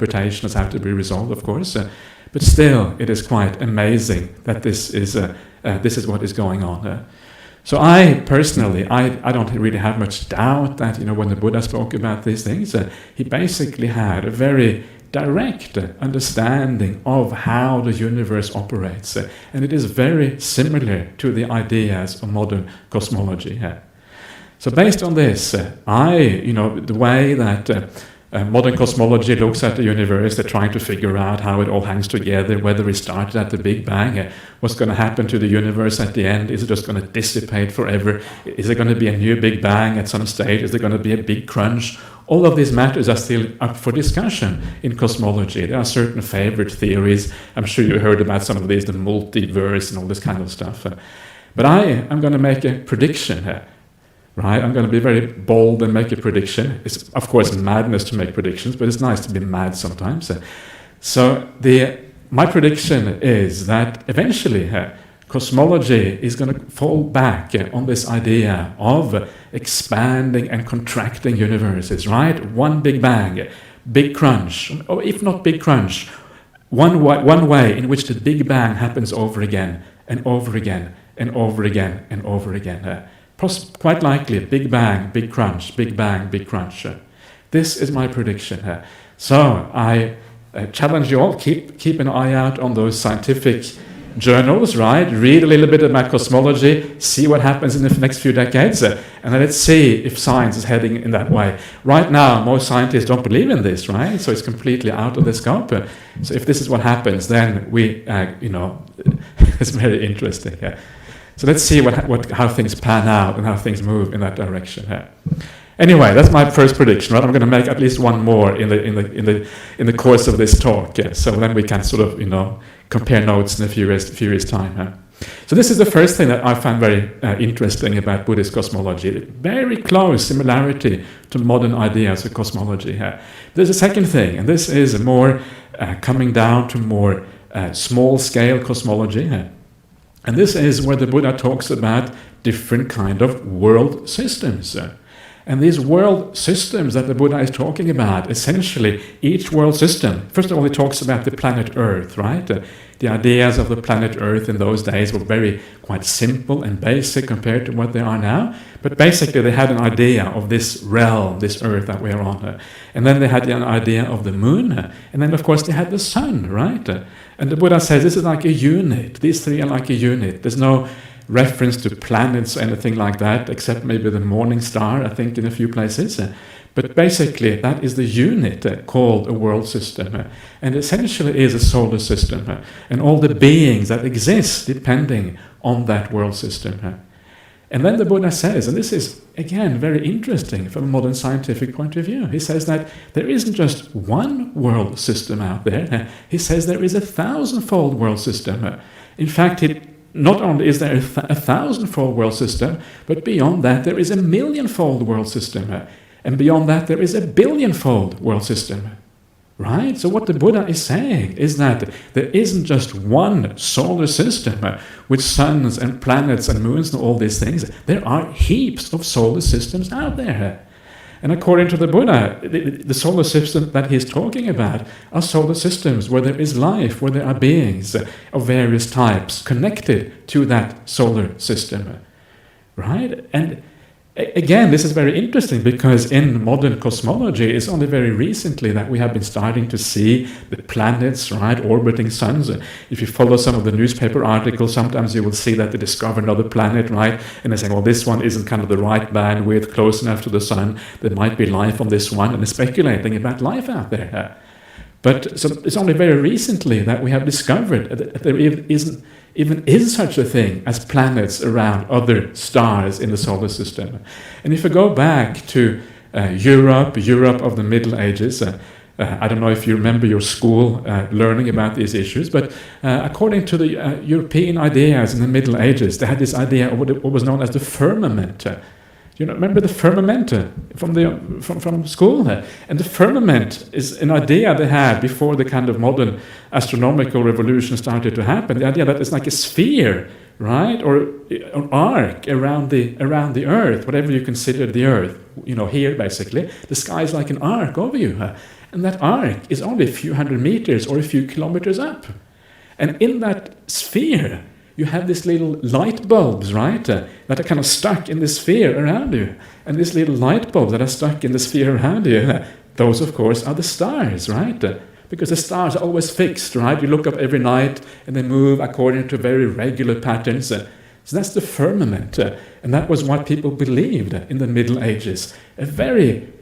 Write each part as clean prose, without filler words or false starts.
interpretations have to be resolved, of course. But still, it is quite amazing that this is what is going on. So I personally, I don't really have much doubt that, when the Buddha spoke about these things, he basically had a very direct understanding of how the universe operates. And it is very similar to the ideas of modern cosmology. So based on this, the way that modern cosmology looks at the universe, they're trying to figure out how it all hangs together, whether it started at the Big Bang, what's going to happen to the universe at the end, is it just going to dissipate forever, is there going to be a new Big Bang at some stage, is there going to be a big crunch? All of these matters are still up for discussion in cosmology. There are certain favorite theories. I'm sure you heard about some of these, the multiverse and all this kind of stuff. But I am going to make a prediction here. Right, I'm going to be very bold and make a prediction. It's of course madness to make predictions, but it's nice to be mad sometimes. So my prediction is that eventually cosmology is going to fall back on this idea of expanding and contracting universes. Right, one Big Bang, Big Crunch, or if not Big Crunch, one way in which the Big Bang happens over again and over again and over again and over again. Quite likely, Big Bang, Big Crunch, Big Bang, Big Crunch. This is my prediction. So I challenge you all, keep an eye out on those scientific journals, right? Read a little bit about cosmology, see what happens in the next few decades, and then let's see if science is heading in that way. Right now, most scientists don't believe in this, right? So it's completely out of the scope. So if this is what happens, then it's very interesting. So let's see how things pan out and how things move in that direction. Anyway, that's my first prediction. Right, I'm going to make at least one more in the course of this talk. So then we can sort of compare notes in a few years time. So this is the first thing that I find very interesting about Buddhist cosmology. Very close similarity to modern ideas of cosmology. There's a second thing, and this is more coming down to more small-scale cosmology. And this is where the Buddha talks about different kind of world systems. And these world systems that the Buddha is talking about, essentially each world system, first of all he talks about the planet Earth, right? The ideas of the planet Earth in those days were quite simple and basic compared to what they are now. But basically they had an idea of this realm, this Earth that we are on. And then they had an idea of the moon. And then of course they had the sun, right? And the Buddha says this is like a unit. These three are like a unit. There's no reference to planets or anything like that, except maybe the morning star, I think, in a few places. But basically, that is the unit called a world system. And essentially is a solar system. And all the beings that exist depending on that world system. And then the Buddha says, and this is, again, very interesting from a modern scientific point of view, he says that there isn't just one world system out there. He says there is a 1,000-fold world system. In fact, not only is there a 1,000-fold world system, but beyond that there is a 1,000,000-fold world system. And beyond that there is a 1,000,000,000-fold world system. Right? So what the Buddha is saying is that there isn't just one solar system with suns and planets and moons and all these things. There are heaps of solar systems out there. And according to the Buddha, the solar system that he's talking about are solar systems where there is life, where there are beings of various types connected to that solar system. Right? And again, this is very interesting because in modern cosmology, it's only very recently that we have been starting to see the planets, right, orbiting suns. If you follow some of the newspaper articles, sometimes you will see that they discover another planet, right, and they say, well, this one isn't kind of the right bandwidth, close enough to the sun, there might be life on this one, and they're speculating about life out there. But so it's only very recently that we have discovered that there even is such a thing as planets around other stars in the solar system. And if you go back to Europe of the Middle Ages, I don't know if you remember your school learning about these issues, but according to the European ideas in the Middle Ages, they had this idea of what was known as the firmament. You know, remember the firmament from school? And the firmament is an idea they had before the kind of modern astronomical revolution started to happen. The idea that it's like a sphere, right, or an arc around the Earth, whatever you consider the Earth. You know, here basically, the sky is like an arc over you. And that arc is only a few hundred meters or a few kilometers up. And in that sphere, you have these little light bulbs, right, that are kind of stuck in the sphere around you. And these little light bulbs that are stuck in the sphere around you, those, of course, are the stars, right? Because the stars are always fixed, right? You look up every night and they move according to very regular patterns. So that's the firmament. And that was what people believed in the Middle Ages. A very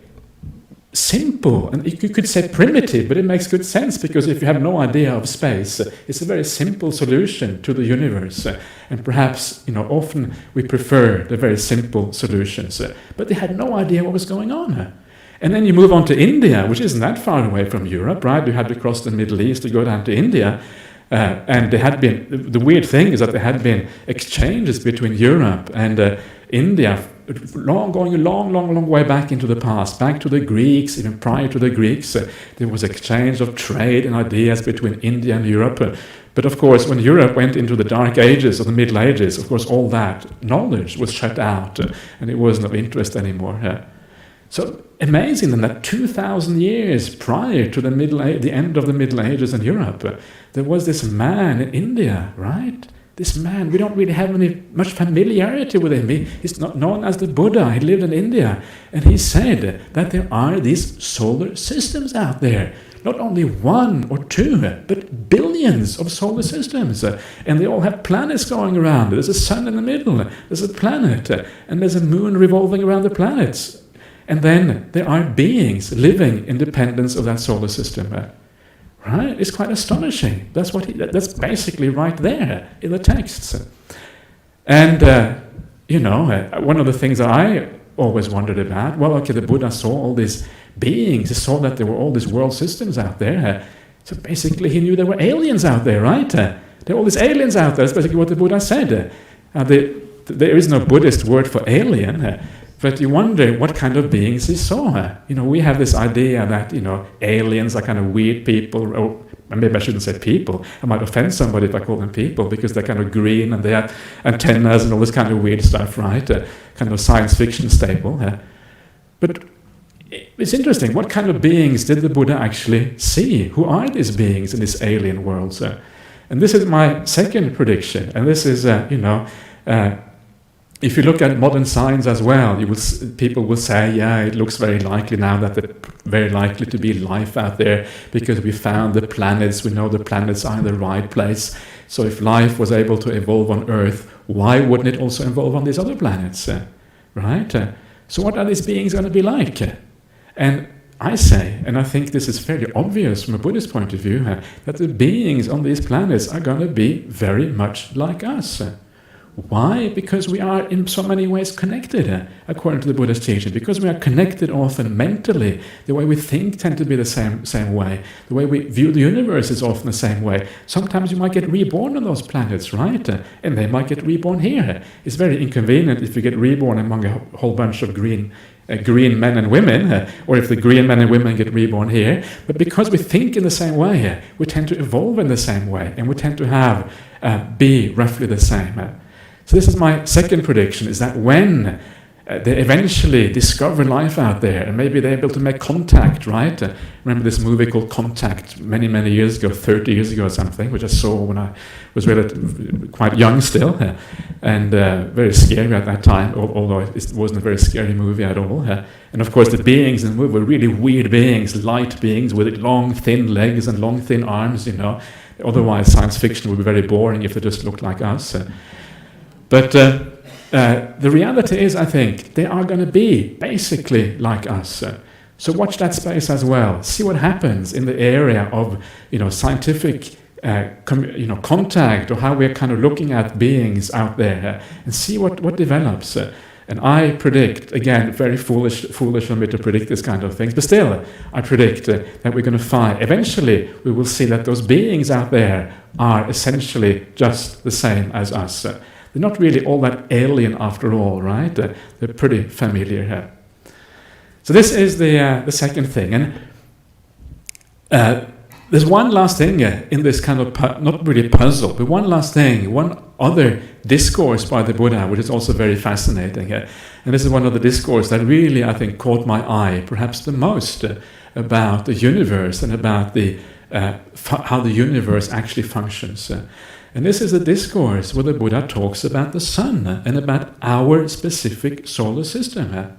simple, and you could say primitive, but it makes good sense, because if you have no idea of space, it's a very simple solution to the universe. And perhaps, often we prefer the very simple solutions. But they had no idea what was going on. And then you move on to India, which isn't that far away from Europe, right? You had to cross the Middle East to go down to India. And there had been, the weird thing is that there had been exchanges between Europe and India, going a long way back into the past, back to the Greeks, even prior to the Greeks. There was exchange of trade and ideas between India and Europe. But of course, when Europe went into the Dark Ages or the Middle Ages, of course, all that knowledge was shut out, and it wasn't of interest anymore. So amazing then that 2,000 years prior to the end of the Middle Ages in Europe, there was this man in India, right? This man, we don't really have much familiarity with him. He's not known as the Buddha. He lived in India. And he said that there are these solar systems out there. Not only one or two, but billions of solar systems. And they all have planets going around. There's a sun in the middle. There's a planet. And there's a moon revolving around the planets. And then there are beings living in dependence of that solar system. Right? It's quite astonishing. That's basically right there in the texts. And, one of the things that I always wondered about, well, okay, the Buddha saw all these beings. He saw that there were all these world systems out there. So basically he knew there were aliens out there, right? There are all these aliens out there. That's basically what the Buddha said. There is no Buddhist word for alien. But you wonder what kind of beings he saw. We have this idea that, aliens are kind of weird people, or maybe I shouldn't say people. I might offend somebody if I call them people, because they're kind of green and they have antennas and all this kind of weird stuff, right? Kind of science fiction staple. But it's interesting, what kind of beings did the Buddha actually see? Who are these beings in these alien worlds? And this is my second prediction, and this is, if you look at modern science as well, people will say, yeah, it looks very likely now that there's very likely to be life out there because we found the planets, we know the planets are in the right place. So if life was able to evolve on Earth, why wouldn't it also evolve on these other planets, right? So what are these beings going to be like? And I say, and I think this is fairly obvious from a Buddhist point of view, that the beings on these planets are going to be very much like us. Why? Because we are in so many ways connected, according to the Buddha's teaching. Because we are connected often mentally. The way we think tend to be the same way. The way we view the universe is often the same way. Sometimes you might get reborn on those planets, right? And they might get reborn here. It's very inconvenient if you get reborn among a whole bunch of green men and women, or if the green men and women get reborn here. But because we think in the same way, we tend to evolve in the same way, and we tend to be roughly the same. So this is my second prediction, is that when they eventually discover life out there, and maybe they're able to make contact, right? Remember this movie called Contact many years ago, 30 years ago or something, which I saw when I was quite young still, and very scary at that time, although it wasn't a very scary movie at all. And of course the beings in the movie were really weird beings, light beings with long thin legs and long thin arms, Otherwise science fiction would be very boring if they just looked like us. But the reality is, I think, they are going to be basically like us. So watch that space as well. See what happens in the area of, scientific, contact, or how we're kind of looking at beings out there, and see what develops. And I predict, again, very foolish of me to predict this kind of things, but still, I predict that we're going to find, eventually, we will see that those beings out there are essentially just the same as us. They're not really all that alien after all, right? They're pretty familiar here. So this is the second thing. And there's one last thing in this kind of, not really puzzle, but one last thing, one other discourse by the Buddha, which is also very fascinating. And this is one of the discourse that really, I think, caught my eye, perhaps the most. about the universe and about how the universe actually functions. And this is a discourse where the Buddha talks about the sun and about our specific solar system.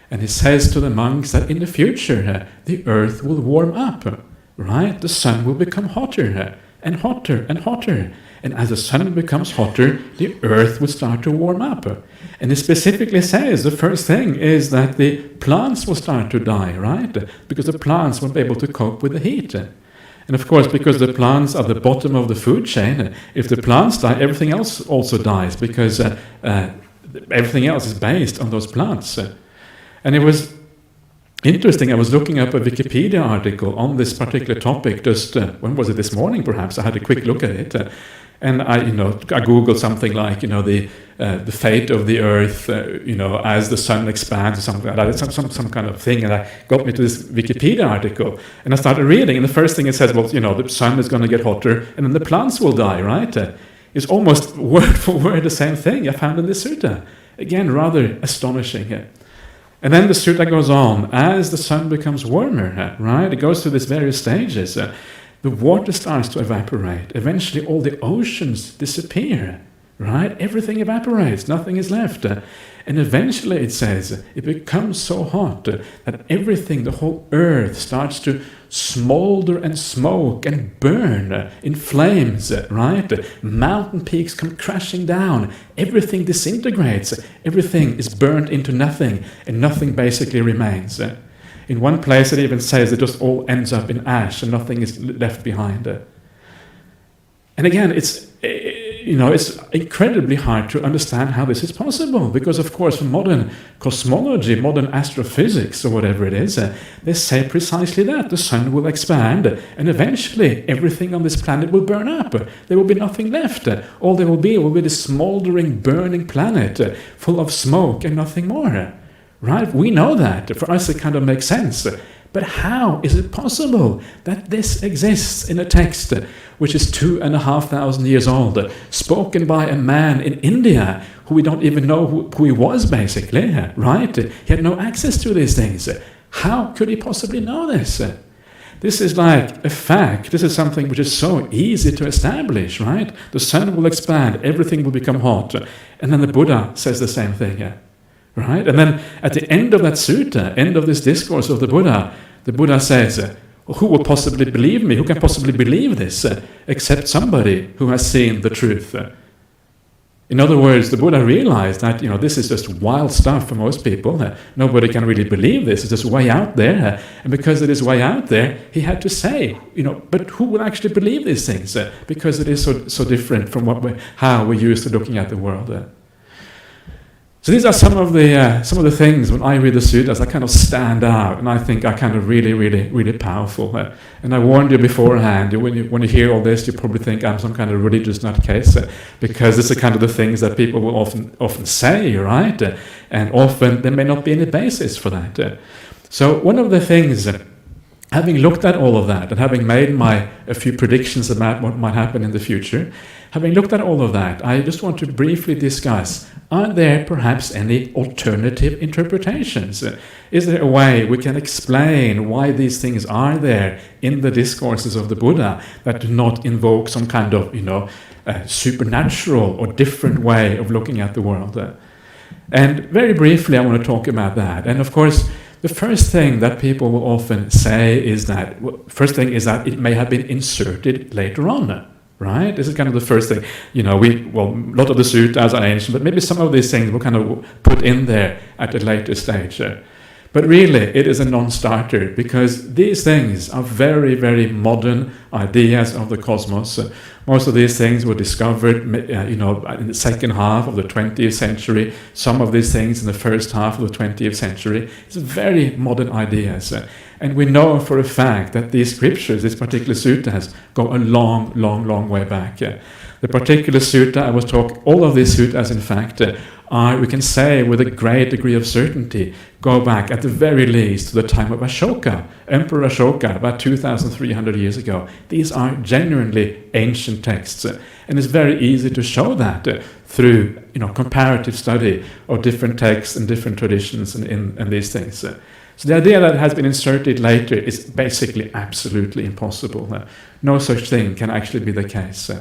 And he says to the monks that in the future the earth will warm up, right? The sun will become hotter and hotter and hotter. And as the sun becomes hotter, the earth will start to warm up. And he specifically says the first thing is that the plants will start to die, right? Because the plants won't be able to cope with the heat. And of course, because the plants are the bottom of the food chain, if the plants die, everything else also dies, because everything else is based on those plants. And it was interesting, I was looking up a Wikipedia article on this particular topic just, when was it, this morning perhaps? I had a quick look at it. And I googled something like, the fate of the earth, as the sun expands or something like that, some kind of thing, and I got me to this Wikipedia article, and I started reading, and the first thing it says, well, the sun is going to get hotter, and then the plants will die, right? It's almost word for word the same thing I found in the sutta. Again, rather astonishing. And then the sutta goes on, as the sun becomes warmer, right? It goes through these various stages. The water starts to evaporate. Eventually all the oceans disappear, right? Everything evaporates, nothing is left. And eventually, it says, it becomes so hot that everything, the whole earth, starts to smolder and smoke and burn in flames, right? Mountain peaks come crashing down. Everything disintegrates. Everything is burned into nothing, and nothing basically remains. In one place it even says it just all ends up in ash and nothing is left behind. And again, it's incredibly hard to understand how this is possible, because of course from modern cosmology, modern astrophysics or whatever it is, they say precisely that. The sun will expand and eventually everything on this planet will burn up. There will be nothing left. All there will be this smoldering, burning planet full of smoke and nothing more. Right? We know that. For us it kind of makes sense. But how is it possible that this exists in a text which is 2,500 years old, spoken by a man in India who we don't even know who he was, basically, right? He had no access to these things. How could he possibly know this? This is like a fact. This is something which is so easy to establish, right? The sun will expand, everything will become hot. And then the Buddha says the same thing. Right? And then at the end of that sutta, end of this discourse of the Buddha says, who will possibly believe me? Who can possibly believe this except somebody who has seen the truth? In other words, the Buddha realized that this is just wild stuff for most people. Nobody can really believe this. It's just way out there. And because it is way out there, he had to say, but who will actually believe these things? Because it is so different from how we're used to looking at the world. So these are some of the things when I read the suttas that kind of stand out, and I think are kind of really, really, really powerful. And I warned you beforehand, when you hear all this, you probably think I'm some kind of religious nutcase, because this is kind of the things that people will often say, right? And often there may not be any basis for that. So one of the things, having looked at all of that and having made a few predictions about what might happen in the future, having looked at all of that, I just want to briefly discuss, are there perhaps any alternative interpretations? Is there a way we can explain why these things are there in the discourses of the Buddha that do not invoke some kind of, supernatural or different way of looking at the world? And very briefly, I want to talk about that. And of course, the first thing that people will often say is that, it may have been inserted later on. Right? This is kind of the first thing. A lot of the suttas are ancient, but maybe some of these things we'll kind of put in there at a later stage. But really, it is a non-starter, because these things are very, very modern ideas of the cosmos. Most of these things were discovered, in the second half of the 20th century. Some of these things in the first half of the 20th century. It's very modern ideas. And we know for a fact that these scriptures, this particular suttas, go a long, long, long way back. The particular sutta I was talking, all of these suttas, in fact, we can say with a great degree of certainty, go back at the very least to the time of Ashoka, Emperor Ashoka, about 2,300 years ago. These are genuinely ancient texts, and it's very easy to show that through comparative study of different texts and different traditions and these things. So the idea that it has been inserted later is basically absolutely impossible. No such thing can actually be the case.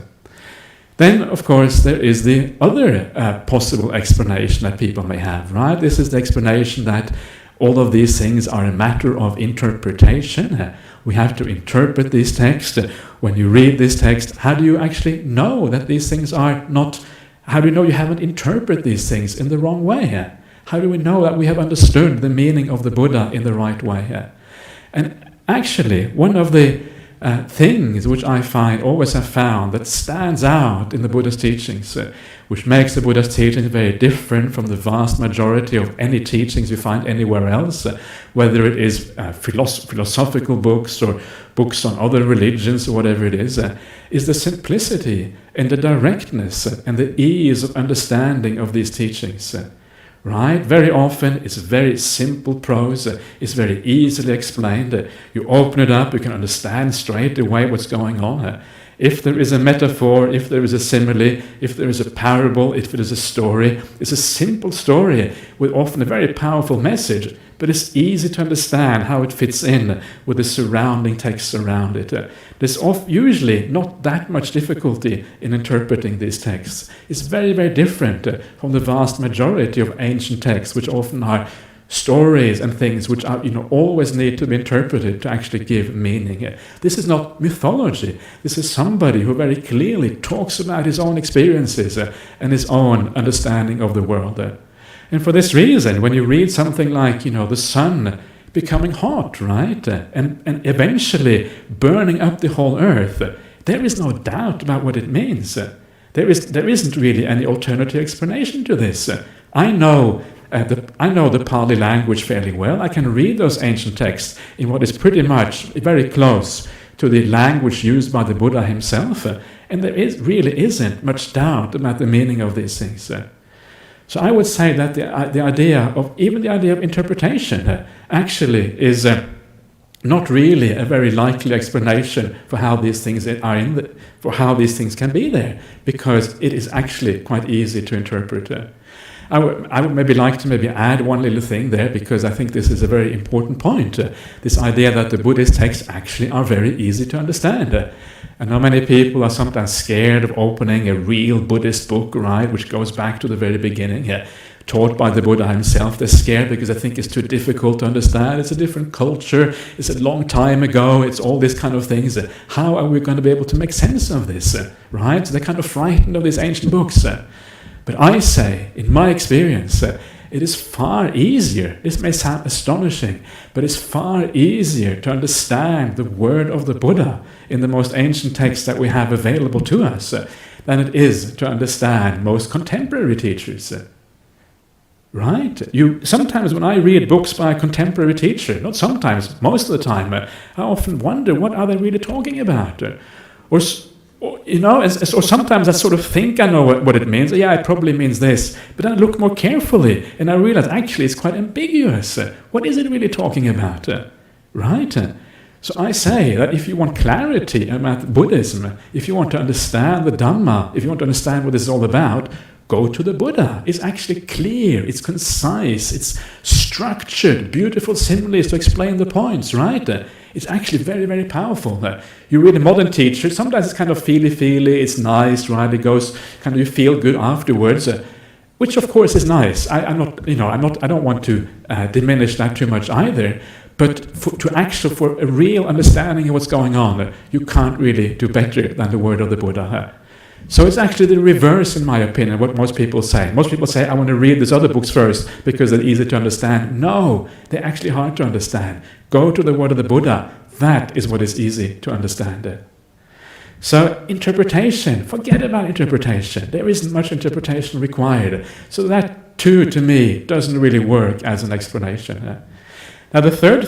Then, of course, there is the other possible explanation that people may have, right? This is the explanation that all of these things are a matter of interpretation. We have to interpret these texts. When you read this text, how do you actually know that these things are not... How do you know you haven't interpreted these things in the wrong way? How do we know that we have understood the meaning of the Buddha in the right way? And actually, one of the things which I always have found that stands out in the Buddha's teachings, which makes the Buddha's teachings very different from the vast majority of any teachings you find anywhere else, whether it is philosophical books or books on other religions or whatever it is the simplicity and the directness and the ease of understanding of these teachings. Right? Very often it's very simple prose, it's very easily explained. You open it up, you can understand straight away what's going on. If there is a metaphor, if there is a simile, if there is a parable, if there is a story, it's a simple story with often a very powerful message, but it's easy to understand how it fits in with the surrounding texts around it. There's usually not that much difficulty in interpreting these texts. It's very, very different from the vast majority of ancient texts, which often are stories and things which are, always need to be interpreted to actually give meaning. This is not mythology. This is somebody who very clearly talks about his own experiences and his own understanding of the world. And for this reason, when you read something like, the sun becoming hot, right, and eventually burning up the whole earth, there is no doubt about what it means. There isn't really any alternative explanation to this. I know the Pali language fairly well. I can read those ancient texts in what is pretty much very close to the language used by the Buddha himself, and there really isn't much doubt about the meaning of these things. So I would say that the idea of interpretation actually is not really a very likely explanation for how these things for how these things can be there, because it is actually quite easy to interpret. I would maybe like to add one little thing there, because I think this is a very important point. This idea that the Buddhist texts actually are very easy to understand. I know many people are sometimes scared of opening a real Buddhist book, right, which goes back to the very beginning, taught by the Buddha himself. They're scared because they think it's too difficult to understand. It's a different culture. It's a long time ago. It's all these kind of things. How are we going to be able to make sense of this, right? So they're kind of frightened of these ancient books. But I say, in my experience, it is far easier, this may sound astonishing, but it's far easier to understand the word of the Buddha in the most ancient texts that we have available to us than it is to understand most contemporary teachers. Right? Sometimes when I read books by a contemporary teacher, not sometimes, most of the time, I often wonder, what are they really talking about? Or sometimes I sort of think I know what it means. Yeah, it probably means this. But then I look more carefully and I realize actually it's quite ambiguous. What is it really talking about? Right? So I say that if you want clarity about Buddhism, if you want to understand the Dhamma, if you want to understand what this is all about, go to the Buddha. It's actually clear, it's concise, it's structured, beautiful similes to explain the points, right? It's actually very, very powerful. You read a modern teacher, sometimes it's kind of feely, it's nice, right? It goes, kind of you feel good afterwards, which of course is nice. I don't want to diminish that too much either. But for a real understanding of what's going on, you can't really do better than the word of the Buddha. So it's actually the reverse, in my opinion, what most people say. Most people say, I want to read these other books first because they're easy to understand. No, they're actually hard to understand. Go to the word of the Buddha. That is what is easy to understand. So interpretation, forget about interpretation. There isn't much interpretation required. So that too, to me, doesn't really work as an explanation. Now the third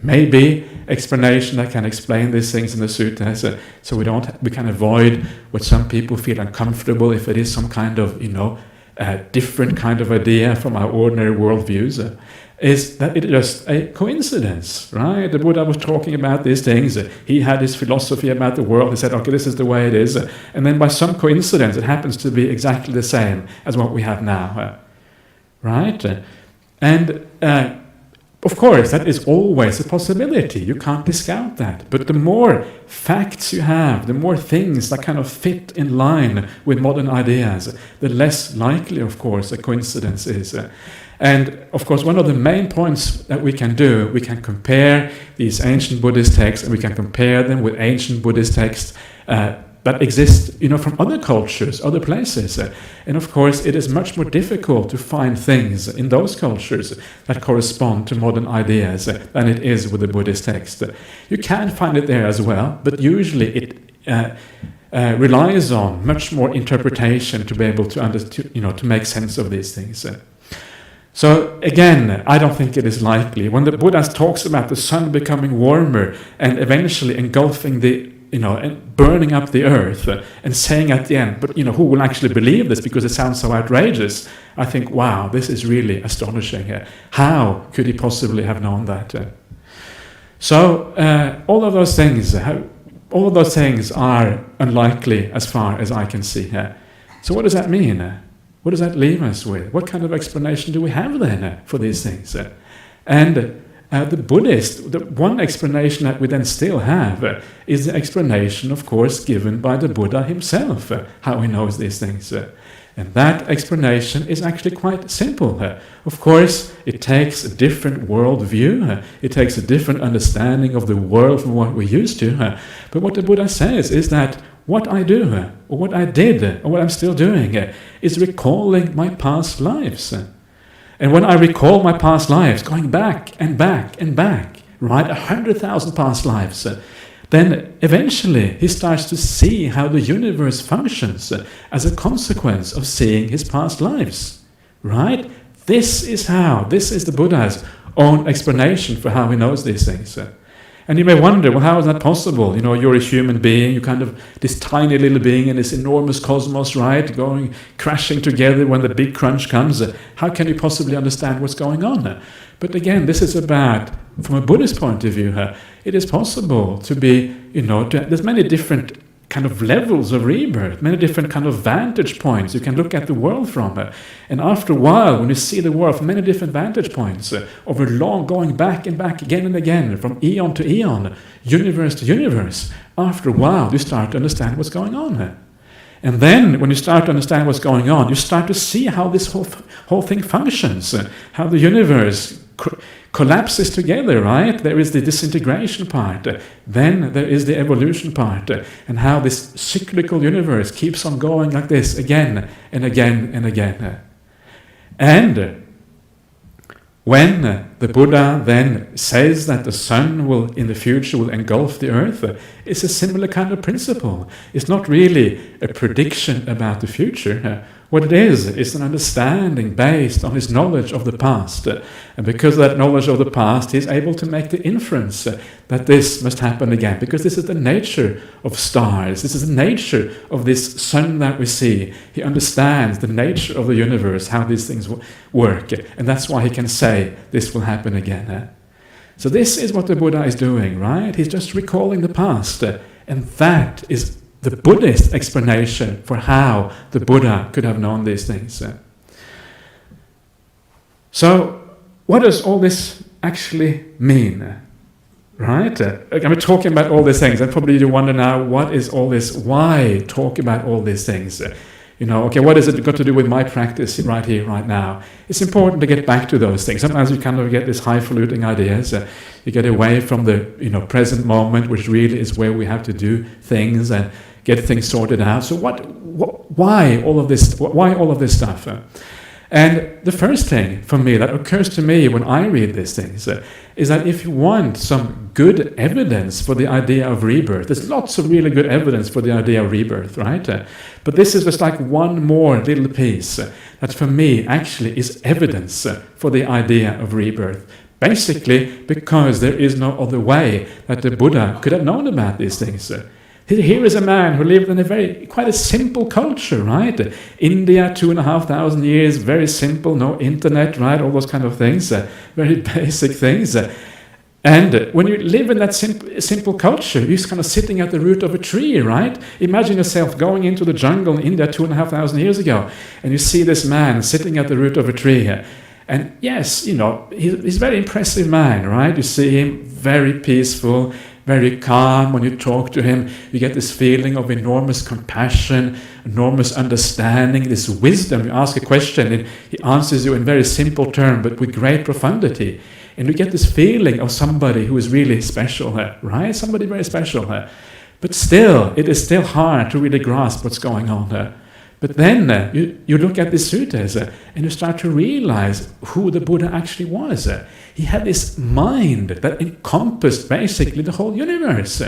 maybe explanation that can explain these things in the suttas, so we can avoid what some people feel uncomfortable if it is some kind of different kind of idea from our ordinary worldviews, is that it's just a coincidence, right? The Buddha was talking about these things. He had his philosophy about the world. He said, okay, this is the way it is. And then by some coincidence, it happens to be exactly the same as what we have now, right? And of course, that is always a possibility. You can't discount that. But the more facts you have, the more things that kind of fit in line with modern ideas, the less likely, of course, a coincidence is. And, of course, one of the main points that we can do, we can compare these ancient Buddhist texts, and we can compare them with ancient Buddhist texts that exist, from other cultures, other places. And of course, it is much more difficult to find things in those cultures that correspond to modern ideas than it is with the Buddhist text. You can find it there as well, but usually it relies on much more interpretation to be able to make sense of these things. So again, I don't think it is likely. When the Buddha talks about the sun becoming warmer and eventually engulfing and burning up the earth, and saying at the end, but who will actually believe this because it sounds so outrageous? I think, wow, this is really astonishing. How could he possibly have known that? So all of those things are unlikely as far as I can see. So what does that mean? What does that leave us with? What kind of explanation do we have then for these things? And the Buddhist, the one explanation that we then still have is the explanation, of course, given by the Buddha himself, how he knows these things. And that explanation is actually quite simple. Of course, it takes a different worldview, it takes a different understanding of the world from what we're used to. But what the Buddha says is that what I do, or what I did, or what I'm still doing, is recalling my past lives. And when I recall my past lives, going back and back and back, right, 100,000 past lives, then eventually he starts to see how the universe functions as a consequence of seeing his past lives, right? This is the Buddha's own explanation for how he knows these things. And you may wonder, well, how is that possible? You're a human being, you're kind of this tiny little being in this enormous cosmos, right? Going, crashing together when the big crunch comes. How can you possibly understand what's going on? But again, this is about, from a Buddhist point of view, it is possible to be, there's many different kind of levels of rebirth, many different kind of vantage points you can look at the world from. And after a while, when you see the world from many different vantage points, over long, going back and back again and again, from eon to eon, universe to universe, after a while you start to understand what's going on. And then, when you start to understand what's going on, you start to see how this whole thing functions, how the universe collapses together, right? There is the disintegration part, then there is the evolution part, and how this cyclical universe keeps on going like this again and again and again. And when the Buddha then says that the sun will, in the future, will engulf the earth, it's a similar kind of principle. It's not really a prediction about the future. What it is an understanding based on his knowledge of the past. And because of that knowledge of the past, he's able to make the inference that this must happen again. Because this is the nature of stars. This is the nature of this sun that we see. He understands the nature of the universe, how these things work. And that's why he can say this will happen again. So this is what the Buddha is doing, right? He's just recalling the past. And that is the Buddhist explanation for how the Buddha could have known these things. So, what does all this actually mean? Right? I'm talking about all these things, and probably you wonder now, what is all this? Why talk about all these things? Okay, what has it got to do with my practice right here, right now? It's important to get back to those things. Sometimes you kind of get these highfalutin ideas. You get away from the present moment, which really is where we have to do things and get things sorted out. So why all of this? Why all of this stuff? And the first thing for me that occurs to me when I read these things is that if you want some good evidence for the idea of rebirth, there's lots of really good evidence for the idea of rebirth, right? But this is just like one more little piece that for me actually is evidence for the idea of rebirth. Basically because there is no other way that the Buddha could have known about these things. Here is a man who lived in quite a simple culture, right? India, 2,500 years, very simple, no internet, right? All those kind of things, very basic things. And when you live in that simple culture, you're just kind of sitting at the root of a tree, right? Imagine yourself going into the jungle in India 2,500 years ago, and you see this man sitting at the root of a tree. And yes, he's a very impressive man, right? You see him very peaceful, very calm. When you talk to him, you get this feeling of enormous compassion, enormous understanding, this wisdom. You ask a question and he answers you in very simple terms, but with great profundity. And you get this feeling of somebody who is really special, right? Somebody very special. But still, it is still hard to really grasp what's going on. But then you look at the suttas and you start to realize who the Buddha actually was. He had this mind that encompassed basically the whole universe.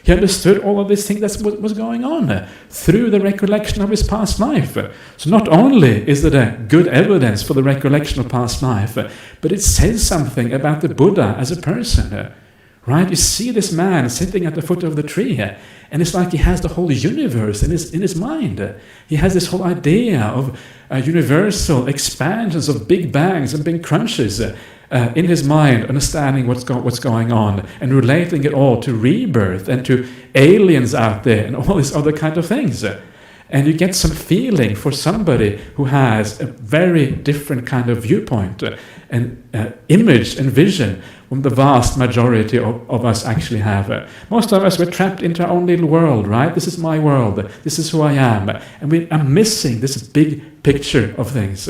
He understood all of these things that was going on through the recollection of his past life. So not only is it a good evidence for the recollection of past life, but it says something about the Buddha as a person. Right? You see this man sitting at the foot of the tree, and it's like he has the whole universe in his mind. He has this whole idea of universal expansions of big bangs and big crunches in his mind, understanding what's going on and relating it all to rebirth and to aliens out there and all these other kind of things. And you get some feeling for somebody who has a very different kind of viewpoint and image and vision from the vast majority of us actually have. Most of us, we're trapped into our own little world, right? This is my world. This is who I am. And we are missing this big picture of things.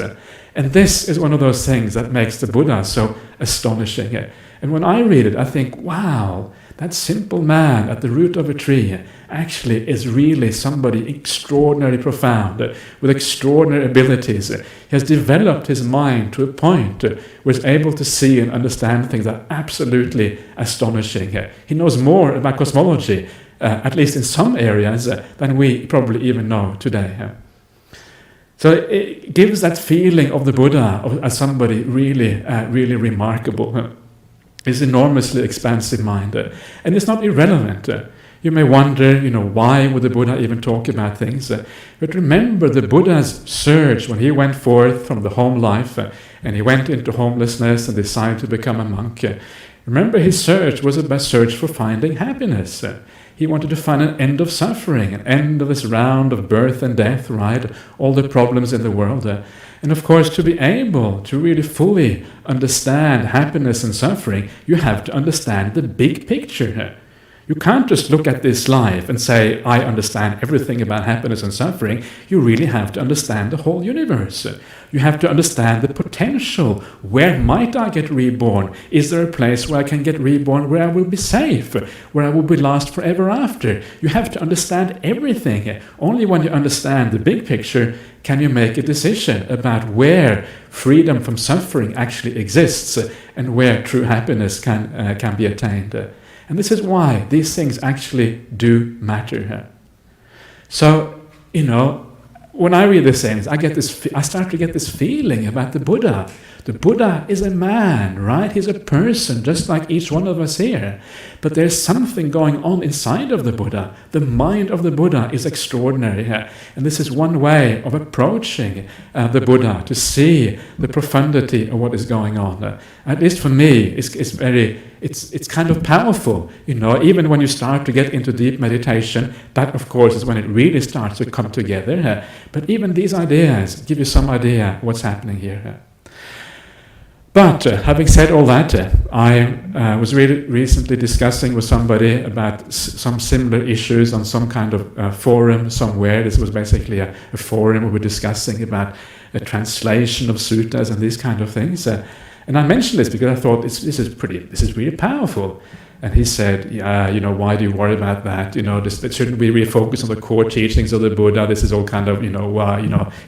And this is one of those things that makes the Buddha so astonishing. And when I read it, I think, wow, that simple man at the root of a tree actually is really somebody extraordinarily profound, with extraordinary abilities. He has developed his mind to a point where he's able to see and understand things that are absolutely astonishing. He knows more about cosmology, at least in some areas, than we probably even know today. So it gives that feeling of the Buddha as somebody really, really remarkable. His enormously expansive mind. And it's not irrelevant. You may wonder, why would the Buddha even talk about things? But remember the Buddha's search when he went forth from the home life and he went into homelessness and decided to become a monk. Remember his search was a search for finding happiness. He wanted to find an end of suffering, an end of this round of birth and death, right? All the problems in the world. And of course, to be able to really fully understand happiness and suffering, you have to understand the big picture. You can't just look at this life and say, I understand everything about happiness and suffering. You really have to understand the whole universe. You have to understand the potential. Where might I get reborn? Is there a place where I can get reborn, where I will be safe, where I will be lost forever after? You have to understand everything. Only when you understand the big picture can you make a decision about where freedom from suffering actually exists and where true happiness can be attained. And this is why these things actually do matter. So, when I read these things, I start to get this feeling about the Buddha. The Buddha is a man, right? He's a person, just like each one of us here. But there's something going on inside of the Buddha. The mind of the Buddha is extraordinary. And this is one way of approaching the Buddha, to see the profundity of what is going on. At least for me, it's kind of powerful. Even when you start to get into deep meditation, that of course is when it really starts to come together. But even these ideas give you some idea what's happening here. But having said all that, I was really recently discussing with somebody about some similar issues on some kind of forum somewhere. This was basically a forum we were discussing about a translation of suttas and these kind of things. And I mentioned this because I thought this is really powerful. And he said, yeah, why do you worry about that? Shouldn't we really focus on the core teachings of the Buddha? This is all kind of,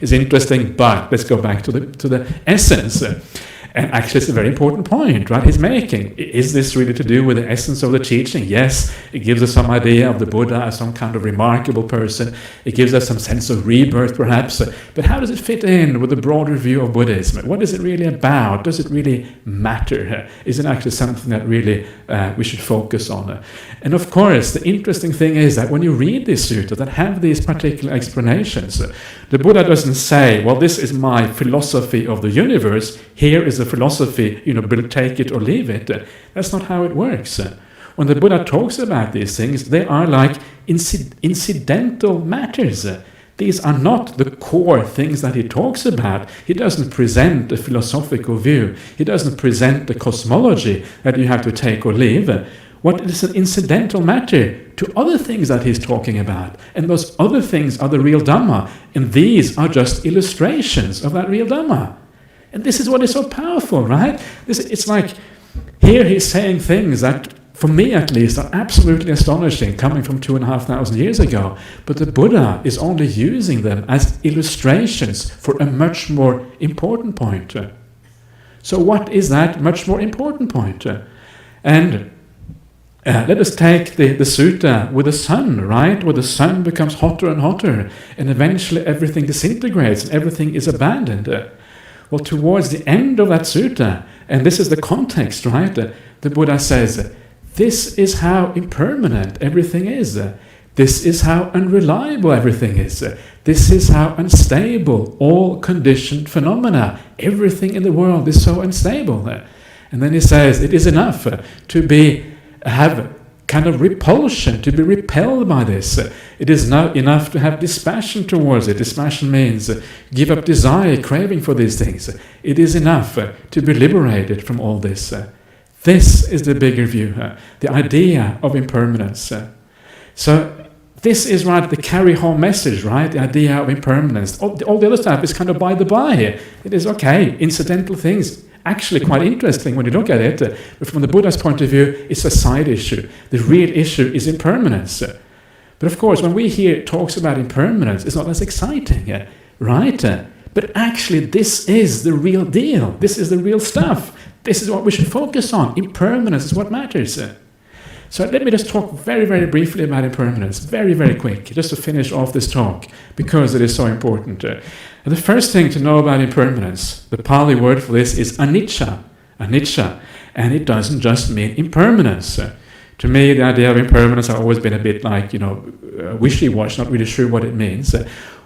it's interesting, but let's go back to the essence. And actually, it's a very important point, right, he's making. Is this really to do with the essence of the teaching? Yes, it gives us some idea of the Buddha as some kind of remarkable person. It gives us some sense of rebirth, perhaps. But how does it fit in with the broader view of Buddhism? What is it really about? Does it really matter? Is it actually something that really we should focus on? And of course, the interesting thing is that when you read these suttas that have these particular explanations, the Buddha doesn't say, well, this is my philosophy of the universe. Here is the philosophy, take it or leave it. That's not how it works. When the Buddha talks about these things, they are like incidental matters. These are not the core things that he talks about. He doesn't present a philosophical view. He doesn't present the cosmology that you have to take or leave. What is an incidental matter to other things that he's talking about. And those other things are the real Dhamma. And these are just illustrations of that real Dhamma. And this is what is so powerful, right? It's like, here he's saying things that, for me at least, are absolutely astonishing, coming from 2,500 years ago. But the Buddha is only using them as illustrations for a much more important point. So what is that much more important point? And let us take the sutta with the sun, right? Where the sun becomes hotter and hotter, and eventually everything disintegrates and everything is abandoned. Well, towards the end of that sutta, and this is the context, right? The Buddha says, this is how impermanent everything is. This is how unreliable everything is. This is how unstable all conditioned phenomena, everything in the world is so unstable. And then he says, it is enough to have kind of repulsion, to be repelled by this. It is not enough to have dispassion towards it. Dispassion means give up desire, craving for these things. It is enough to be liberated from all this. This is the bigger view, the idea of impermanence. So this is right, the carry-home message, right? The idea of impermanence. All the other stuff is kind of by the by. It is okay, incidental things. Actually quite interesting when you look at it, but from the Buddha's point of view, it's a side issue. The real issue is impermanence. But of course, when we hear talks about impermanence, it's not as exciting, right? But actually, this is the real deal. This is the real stuff. This is what we should focus on. Impermanence is what matters. So let me just talk very, very briefly about impermanence, very, very quick, just to finish off this talk, because it is so important. The first thing to know about impermanence, the Pali word for this is anicca, anicca, and it doesn't just mean impermanence. To me, the idea of impermanence has always been a bit like, wishy-washy, not really sure what it means.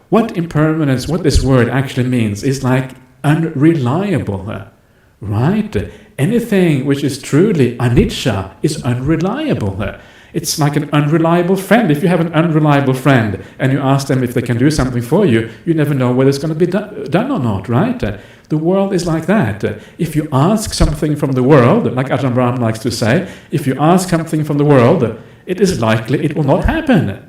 What impermanence, what this word actually means is like unreliable, right? Anything which is truly anicca is unreliable. It's like an unreliable friend. If you have an unreliable friend and you ask them if they can do something for you, you never know whether it's going to be done or not, right? The world is like that. If you ask something from the world, like Ajahn Brahm likes to say, if you ask something from the world, it is likely it will not happen.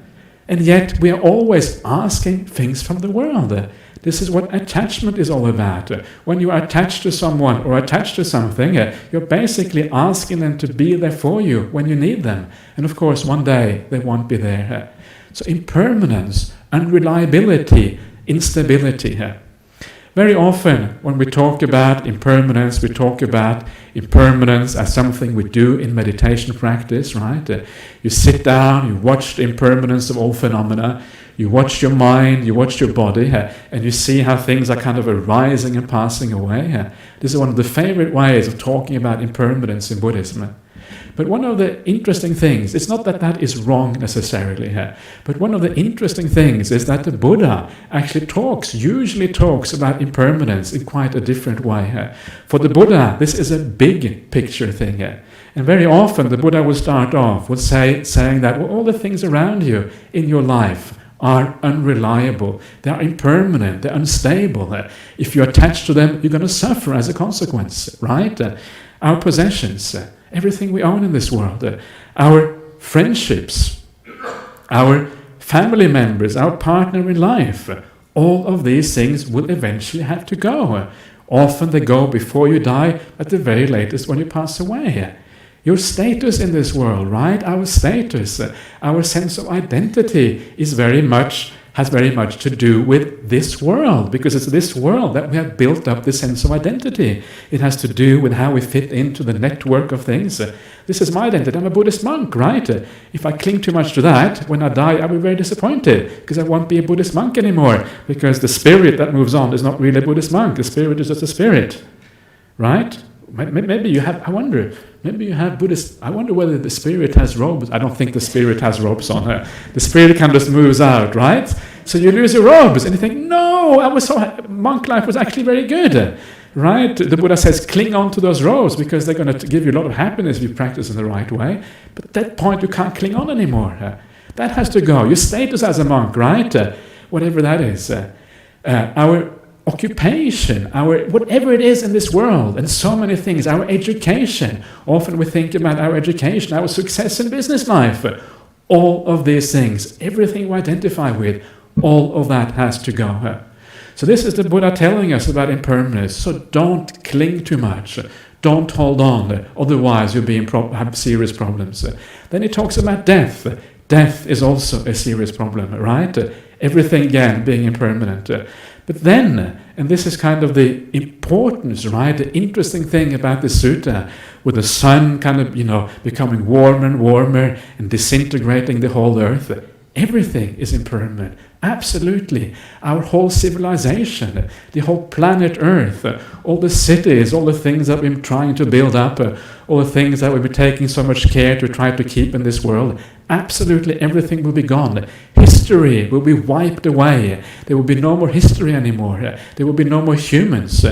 And yet we are always asking things from the world. This is what attachment is all about. When you are attached to someone or attached to something, you're basically asking them to be there for you when you need them. And of course, one day they won't be there. So impermanence, unreliability, instability. Very often when we talk about impermanence, we talk about impermanence as something we do in meditation practice, right? You sit down, you watch the impermanence of all phenomena, you watch your mind, you watch your body, and you see how things are kind of arising and passing away. This is one of the favorite ways of talking about impermanence in Buddhism. But one of the interesting things, it's not that that is wrong necessarily, but one of the interesting things is that the Buddha actually usually talks about impermanence in quite a different way. For the Buddha, this is a big picture thing. And very often the Buddha will start off with saying that all the things around you in your life are unreliable, they are impermanent, they're unstable. If you're attached to them, you're going to suffer as a consequence, right? Our possessions, everything we own in this world, our friendships, our family members, our partner in life, all of these things will eventually have to go. Often they go before you die, at the very latest when you pass away. Your status in this world, right? Our status, our sense of identity has very much to do with this world, because it's this world that we have built up this sense of identity. It has to do with how we fit into the network of things. This is my identity. I'm a Buddhist monk, right? If I cling too much to that, when I die, I'll be very disappointed, because I won't be a Buddhist monk anymore, because the spirit that moves on is not really a Buddhist monk. The spirit is just a spirit, right? Maybe you have, maybe you have Buddhist, I wonder whether the spirit has robes. I don't think the spirit has robes on her. The spirit kind of just moves out, right? So you lose your robes and you think, no, monk life was actually very good, right? The Buddha says, cling on to those robes because they're going to give you a lot of happiness if you practice in the right way. But at that point, you can't cling on anymore. That has to go. Your status as a monk, right? whatever that is, our occupation, our whatever it is in this world, and so many things, our education. Often we think about our education, our success in business life. All of these things, everything we identify with, all of that has to go. So this is the Buddha telling us about impermanence. So don't cling too much. Don't hold on, otherwise you'll have serious problems. Then he talks about death. Death is also a serious problem, right? Everything again being impermanent. But then, and this is kind of the importance, right? The interesting thing about the sutta, with the sun kind of, becoming warmer and warmer and disintegrating the whole earth. Everything is impermanent. Absolutely. Our whole civilization, the whole planet Earth, all the cities, all the things that we've been trying to build up, all the things that we've been taking so much care to try to keep in this world, absolutely everything will be gone. History will be wiped away. There will be no more history anymore. There will be no more humans.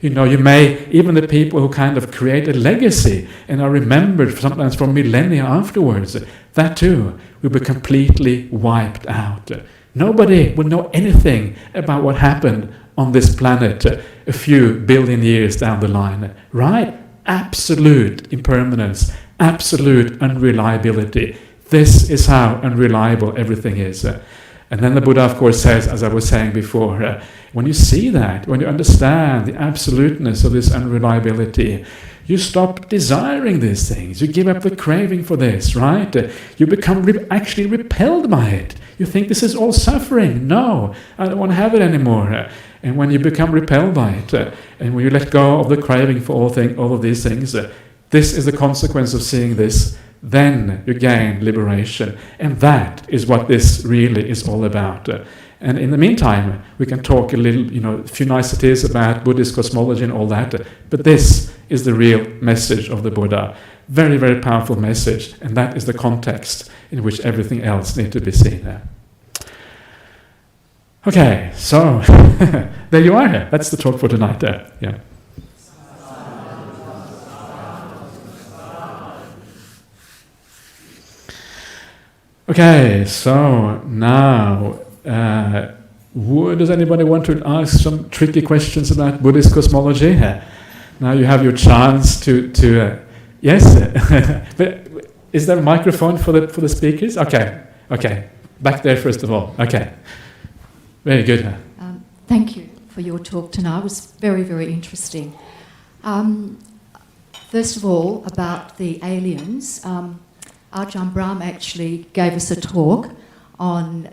You may, even the people who kind of create a legacy and are remembered sometimes for millennia afterwards, that too will be completely wiped out. Nobody will know anything about what happened on this planet a few billion years down the line, right? Absolute impermanence, absolute unreliability. This is how unreliable everything is. And then the Buddha, of course, says, as I was saying before, when you see that, when you understand the absoluteness of this unreliability, you stop desiring these things. You give up the craving for this, right? You become actually repelled by it. You think this is all suffering. No, I don't want to have it anymore. And when you become repelled by it, and when you let go of the craving for all of these things, this is the consequence of seeing this. Then you gain liberation. And that is what this really is all about. And in the meantime, we can talk a little, a few niceties about Buddhist cosmology and all that. But this is the real message of the Buddha. Very, very powerful message. And that is the context in which everything else needs to be seen. Okay, so there you are. That's the talk for tonight. Yeah. Okay, so now, does anybody want to ask some tricky questions about Buddhist cosmology? Now you have your chance to yes, but is there a microphone for the speakers? Okay, back there first of all. Okay, very good. Thank you for your talk tonight. It was very, very interesting. First of all, about the aliens. Ajahn Brahm actually gave us a talk on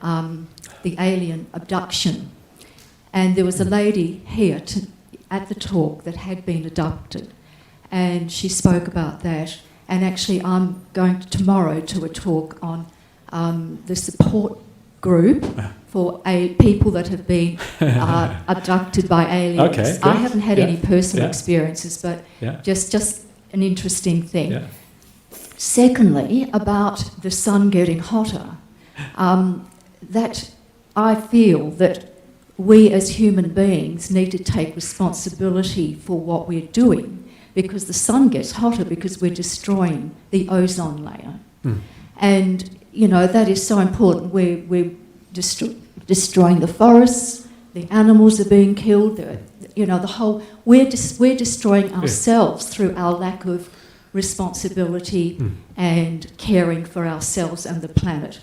the alien abduction. And there was a lady here at the talk that had been abducted. And she spoke about that. And actually I'm going tomorrow to a talk on the support group for people that have been abducted by aliens. Okay, I haven't had any personal experiences, but just an interesting thing. Yeah. Secondly, about the sun getting hotter, that I feel that we as human beings need to take responsibility for what we're doing, because the sun gets hotter because we're destroying the ozone layer. And, that is so important. We're destroying the forests, the animals are being killed, we're destroying ourselves through our lack of responsibility and caring for ourselves and the planet.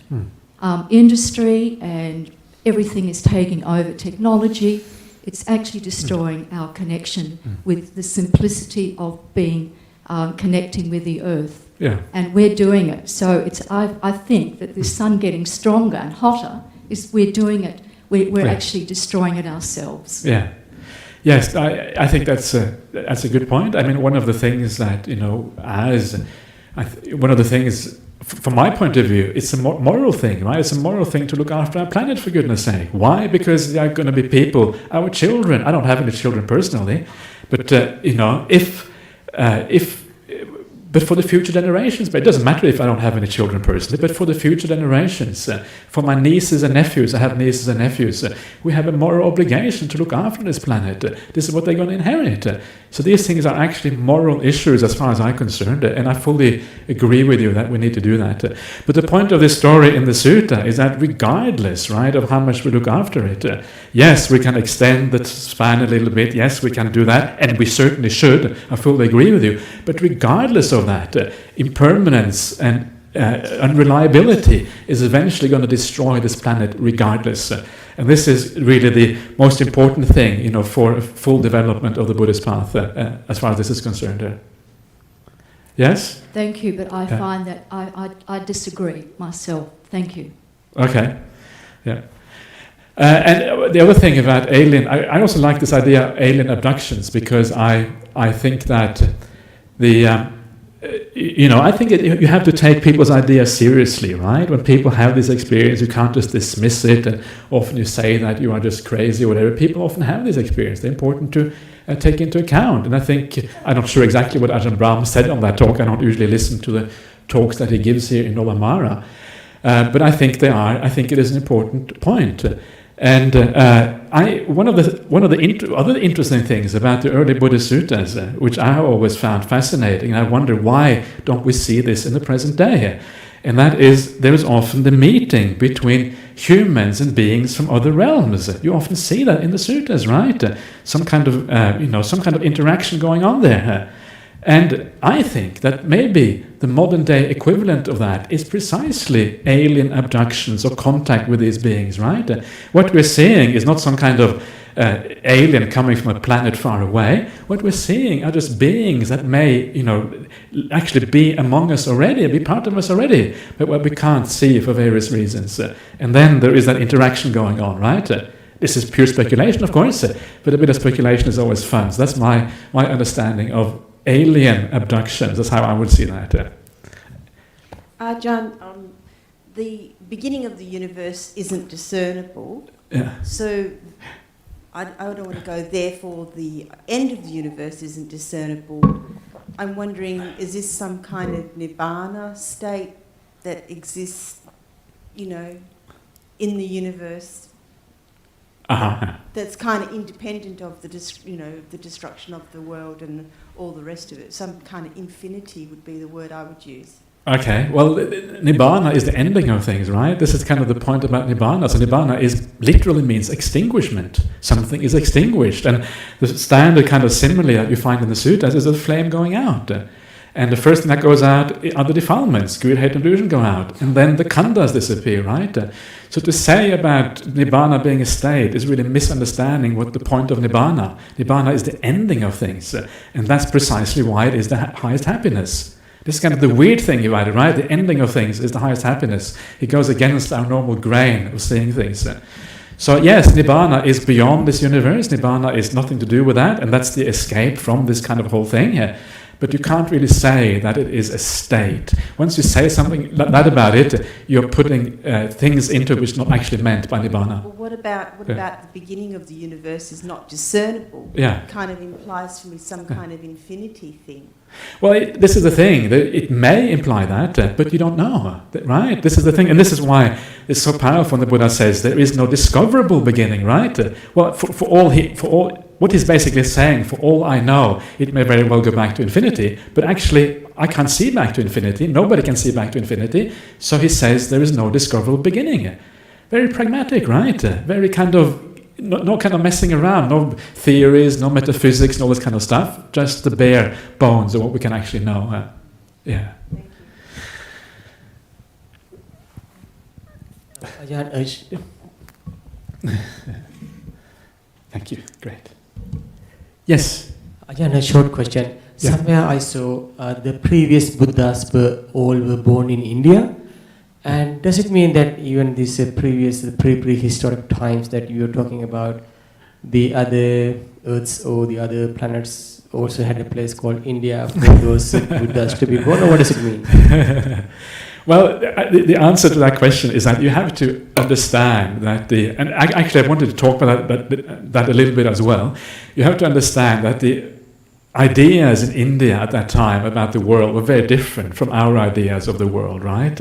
Industry and everything is taking over technology. It's actually destroying our connection with the simplicity of being connecting with the earth. Yeah. And we're doing it. So I think that the sun getting stronger and hotter is we're doing it. We're actually destroying it ourselves. Yeah. Yes, I think that's a good point. I mean, one of the things that, one of the things, from my point of view, it's a moral thing, right? It's a moral thing to look after our planet, for goodness sake. Why? Because there are going to be people, our children, I don't have any children personally, but, if but for the future generations. But it doesn't matter if I don't have any children personally, but for the future generations, for my nieces and nephews, I have nieces and nephews, we have a moral obligation to look after this planet. This is what they're going to inherit. So these things are actually moral issues as far as I'm concerned, and I fully agree with you that we need to do that. But the point of this story in the sutta is that regardless, right, of how much we look after it, yes, we can extend the span a little bit, yes, we can do that, and we certainly should, I fully agree with you, but regardless of that, impermanence and unreliability is eventually going to destroy this planet regardless. And this is really the most important thing, you know, for full development of the Buddhist path, as far as this is concerned. Yes? Thank you, but I find that I disagree myself. Thank you. Okay. Yeah. And the other thing about alien, I also like this idea of alien abductions, because I think that I think you have to take people's ideas seriously, right? When people have this experience, you can't just dismiss it, and often you say that you are just crazy or whatever. People often have this experience. They're important to take into account. And I think, I'm not sure exactly what Ajahn Brahm said on that talk. I don't usually listen to the talks that he gives here in Olamara. But I think I think it is an important point. And one of the other interesting things about the early Buddhist suttas, which I always found fascinating, and I wonder why don't we see this in the present day, and that is there is often the meeting between humans and beings from other realms. You often see that in the suttas, right? Some kind of interaction going on there. And I think that maybe the modern day equivalent of that is precisely alien abductions or contact with these beings, right? What we're seeing is not some kind of alien coming from a planet far away. What we're seeing are just beings that may, actually be among us already, be part of us already, but what we can't see for various reasons. And then there is that interaction going on, right? This is pure speculation, of course, but a bit of speculation is always fun. So that's my understanding of alien abductions. That's how I would see that. Ajahn, the beginning of the universe isn't discernible. Yeah. So I don't want to go, therefore the end of the universe isn't discernible. I'm wondering, is this some kind of nibbana state that exists, in the universe? That's kind of independent of the destruction of the world and all the rest of it. Some kind of infinity would be the word I would use. Okay, well, nibbana is the ending of things, right? This is kind of the point about nibbana. So nibbana literally means extinguishment. Something is extinguished, and the standard kind of simile that you find in the suttas is a flame going out. And the first thing that goes out are the defilements, greed, hate, and delusion go out. And then the khandhas disappear, right? So to say about Nibbana being a state is really misunderstanding what the point of Nibbana. Nibbana is the ending of things. And that's precisely why it is the highest happiness. This is kind of the weird thing about it, right? The ending of things is the highest happiness. It goes against our normal grain of seeing things. So yes, Nibbana is beyond this universe. Nibbana is nothing to do with that. And that's the escape from this kind of whole thing. But you can't really say that it is a state. Once you say something like that about it, you're putting things into it which are not actually meant by Nibbana. Well, what about the beginning of the universe is not discernible? Yeah. It kind of implies for me some kind of infinity thing. Well, this is the thing. It may imply that, but you don't know, right? This is the thing. And this is why it's so powerful when the Buddha says there is no discoverable beginning, right? Well, for all what he's basically saying, for all I know, it may very well go back to infinity, but actually I can't see back to infinity. Nobody can see back to infinity. So he says there is no discoverable beginning. Very pragmatic, right? Very kind of, no kind of messing around, no theories, no metaphysics, no this kind of stuff, just the bare bones of what we can actually know. Yeah. Thank you. Great. Yes? Again, a short question. Yeah. Somewhere I saw the previous Buddhas were born in India. And does it mean that even this prehistoric times that you were talking about, the other Earths or the other planets also had a place called India for those Buddhas to be born, or what does it mean? Well, the answer to that question is that you have to understand that and actually I wanted to talk about that a little bit as well. You have to understand that ideas in India at that time about the world were very different from our ideas of the world, right?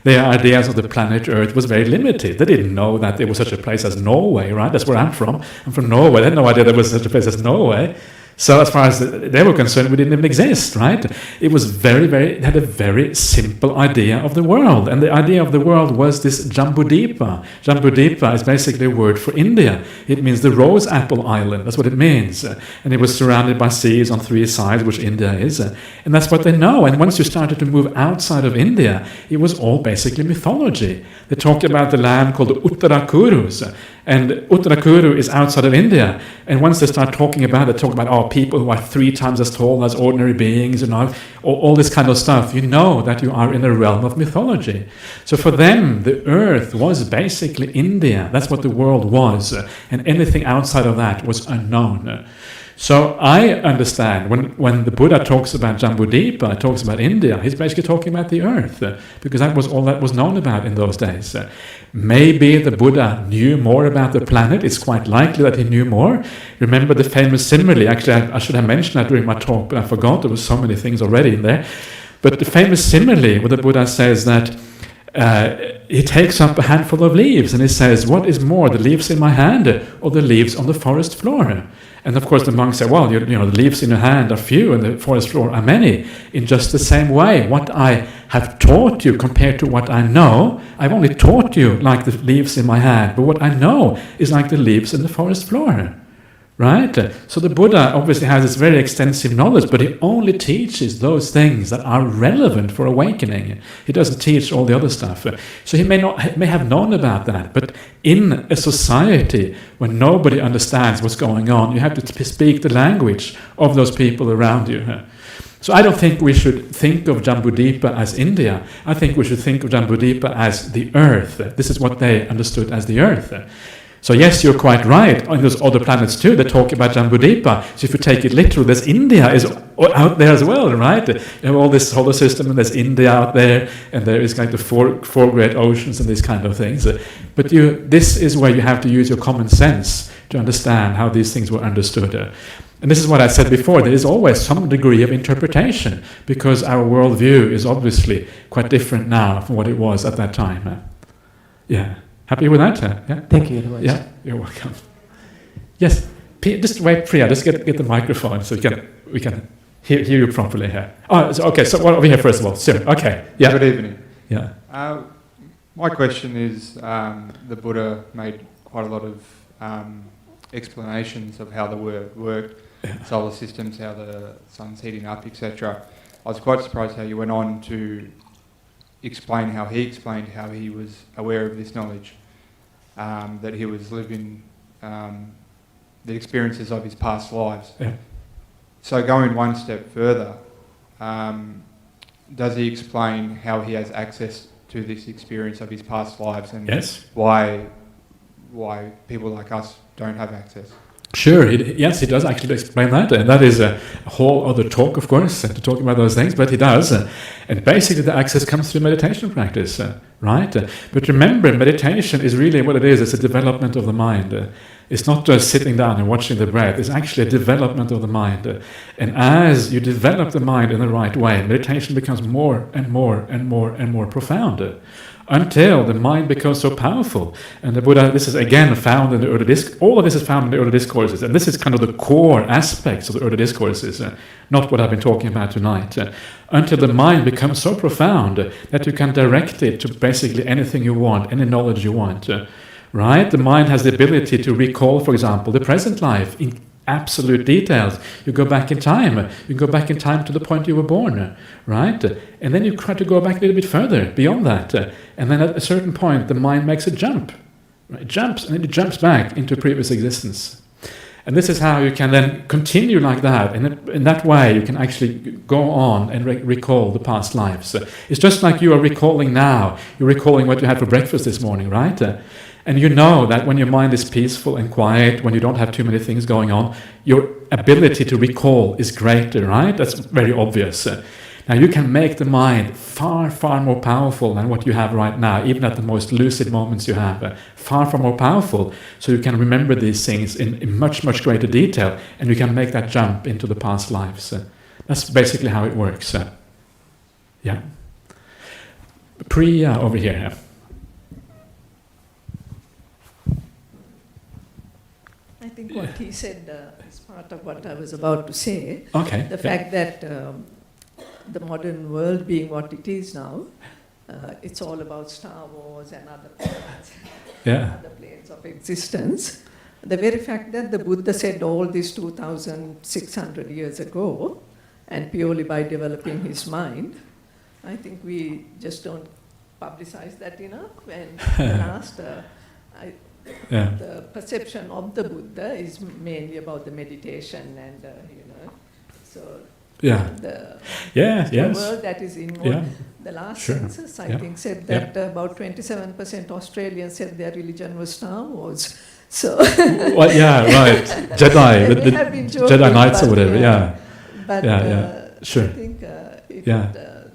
Their ideas of the planet Earth was very limited. They didn't know that there was such a place as Norway, right? That's where I'm from. I'm from Norway. They had no idea there was such a place as Norway. So as far as they were concerned, we didn't even exist, right? It was it had a very simple idea of the world. And the idea of the world was this Jambudvipa. Jambudvipa is basically a word for India. It means the rose apple island. That's what it means. And it was surrounded by seas on 3 sides, which India is. And that's what they know. And once you started to move outside of India, it was all basically mythology. They talk about the land called the Uttarakurus. And Uttarakuru is outside of India. And once they start talking about it, they talk about people who are 3 times as tall as ordinary beings, all this kind of stuff. You know that you are in a realm of mythology. So for them, the earth was basically India. That's what the world was. And anything outside of that was unknown. So I understand when the Buddha talks about Jambudvipa, talks about India, he's basically talking about the earth, because that was all that was known about in those days. Maybe the Buddha knew more about the planet. It's quite likely that he knew more. Remember the famous simile. Actually, I should have mentioned that during my talk, but I forgot. There were so many things already in there. But the famous simile where the Buddha says that he takes up a handful of leaves and he says, what is more, the leaves in my hand or the leaves on the forest floor? And of course the monks say, well, the leaves in your hand are few and the forest floor are many. In just the same way, what I have taught you compared to what I know, I've only taught you like the leaves in my hand, but what I know is like the leaves in the forest floor. Right? So the Buddha obviously has this very extensive knowledge, but he only teaches those things that are relevant for awakening. He doesn't teach all the other stuff. So he may have known about that, but in a society when nobody understands what's going on, you have to speak the language of those people around you. So I don't think we should think of Jambudvipa as India. I think we should think of Jambudvipa as the earth. This is what they understood as the earth. So yes, you're quite right. On those other planets too, they talk about Jambudvipa. So if you take it literal, there's India is out there as well, right? You have all this solar system, and there's India out there, and there is like the four great oceans and these kind of things. But this is where you have to use your common sense to understand how these things were understood. And this is what I said before. There is always some degree of interpretation, because our worldview is obviously quite different now from what it was at that time. Yeah. Happy with that? Yeah? Thank you very much. Yeah, you're welcome. Yes, just wait, Priya, just get the microphone so we can hear you properly here. Oh, so over here first of all. Sir, okay. Yeah. Good evening. Yeah. My question is, the Buddha made quite a lot of explanations of how the world worked, solar systems, how the sun's heating up, etc. I was quite surprised how you went on to explain how he was aware of this knowledge, that he was living the experiences of his past lives. Yeah. So going one step further, does he explain how he has access to this experience of his past lives, and Yes. why people like us don't have access? Sure, yes, he does actually explain that, and that is a whole other talk, of course, to talk about those things, but he does. And basically the access comes through meditation practice, right? But remember, meditation is really what it is. It's a development of the mind. It's not just sitting down and watching the breath. It's actually a development of the mind. And as you develop the mind in the right way, meditation becomes more and more and more and more profound, until the mind becomes so powerful. And the Buddha, this is again found in the early discourses. All of this is found in the early discourses, and this is kind of the core aspects of the early discourses, not what I've been talking about tonight. Until the mind becomes so profound that you can direct it to basically anything you want, any knowledge you want. Right? The mind has the ability to recall, for example, the present life in absolute details. You go back in time. You go back in time to the point you were born, right? And then you try to go back a little bit further, beyond that. And then at a certain point, the mind makes a jump. Right? It jumps, and then it jumps back into previous existence. And this is how you can then continue like that. And in that way, you can actually go on and recall the past lives. It's just like you are recalling now. You're recalling what you had for breakfast this morning, right? And you know that when your mind is peaceful and quiet, when you don't have too many things going on, your ability to recall is greater, right? That's very obvious. Now you can make the mind far, far more powerful than what you have right now, even at the most lucid moments you have, far, far more powerful. So you can remember these things in much, much greater detail, and you can make that jump into the past lives. That's basically how it works. Yeah. Priya over here. I think what he said is part of what I was about to say. Okay. The fact that the modern world being what it is now, it's all about Star Wars and other planets, Yeah. other planes of existence. The very fact that the Buddha said all this 2,600 years ago, and purely by developing his mind, I think we just don't publicize that enough. And the last, Yeah. the perception of the Buddha is mainly about the meditation and, so Yeah. the Yes. world that is involved. Yeah. The last Sure. census, I Yeah. think, said that about 27% Australians said their religion was Star Wars. So Well, yeah, right. Jedi, they the have been joking, Jedi Knights or but, whatever. Yeah. But Sure. I think Yeah.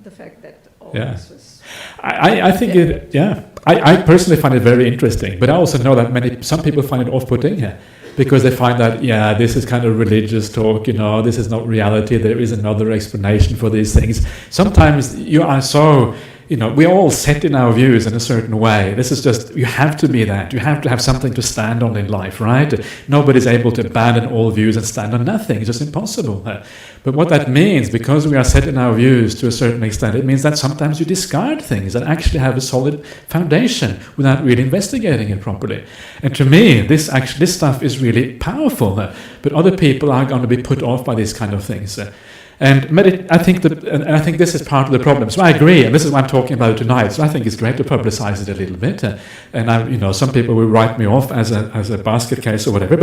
the fact that all Yeah. this was I think it. Yeah. I personally find it very interesting, but I also know that some people find it off-putting. Yeah. Because they find that, this is kind of religious talk, this is not reality, there is another explanation for these things. Sometimes you are so, we're all set in our views in a certain way. This is just, you have to be that. You have to have something to stand on in life, right? Nobody's able to abandon all views and stand on nothing. It's just impossible. But what that means, because we are set in our views to a certain extent, it means that sometimes you discard things that actually have a solid foundation without really investigating it properly. And to me, this stuff is really powerful. But other people are going to be put off by these kind of things. And I think this is part of the problem. So I agree, and this is why I'm talking about it tonight. So I think it's great to publicize it a little bit. And some people will write me off as a basket case or whatever.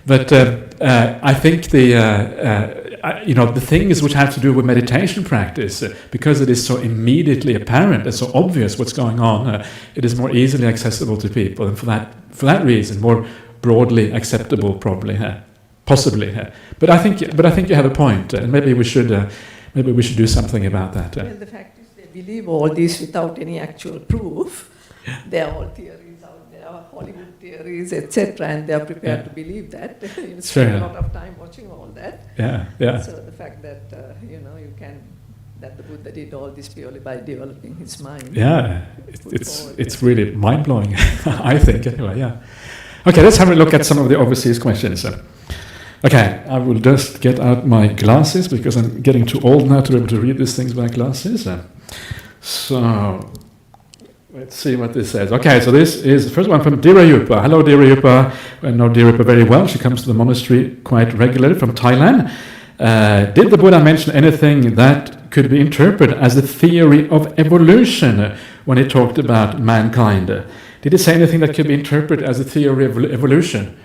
But I think the things which have to do with meditation practice, because it is so immediately apparent and so obvious what's going on, it is more easily accessible to people, and for that reason, more broadly acceptable, probably. Possibly, but I think you have a point, and maybe we should do something about that. Well, the fact is they believe all this without any actual proof. There are all theories out there, Hollywood theories, etc., and they are prepared to believe that. You spend a lot of time watching all that. Yeah. So the fact that that the Buddha did all this purely by developing his mind. Yeah, it's really mind blowing. I think anyway. Yeah. Okay, let's have a look at some of the overseas questions. Okay, I will just get out my glasses because I'm getting too old now to be able to read these things by glasses. So, let's see what this says. Okay, so this is the first one from Dirayupa. Hello, Dirayupa. I know Dirayupa very well. She comes to the monastery quite regularly from Thailand. Did the Buddha mention anything that could be interpreted as a theory of evolution when he talked about mankind? Did he say anything that could be interpreted as a theory of evolution?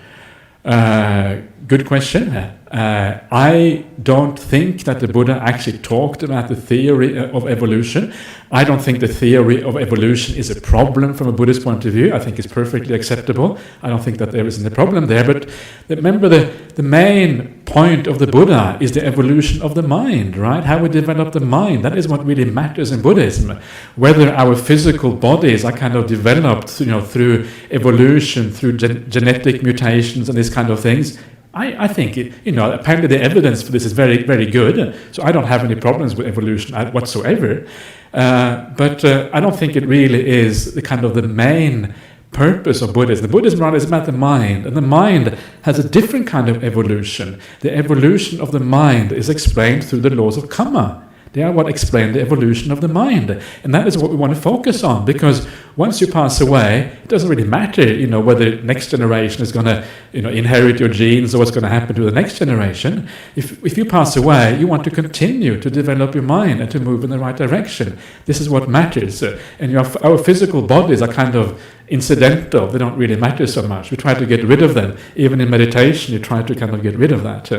Good question. I don't think that the Buddha actually talked about the theory of evolution. I don't think the theory of evolution is a problem from a Buddhist point of view. I think it's perfectly acceptable. I don't think that there isn't a problem there. But remember, the main point of the Buddha is the evolution of the mind, right? How we develop the mind. That is what really matters in Buddhism. Whether our physical bodies are kind of developed, through evolution, through genetic mutations and these kind of things. I think, apparently the evidence for this is very, very good. So I don't have any problems with evolution whatsoever. But I don't think it really is the main purpose of Buddhism. The Buddhism is about the mind, and the mind has a different kind of evolution. The evolution of the mind is explained through the laws of karma. They are what explain the evolution of the mind. And that is what we want to focus on, because once you pass away, it doesn't really matter, whether the next generation is going to, inherit your genes or what's going to happen to the next generation. If you pass away, you want to continue to develop your mind and to move in the right direction. This is what matters. And our physical bodies are kind of incidental. They don't really matter so much. We try to get rid of them. Even in meditation, you try to kind of get rid of that.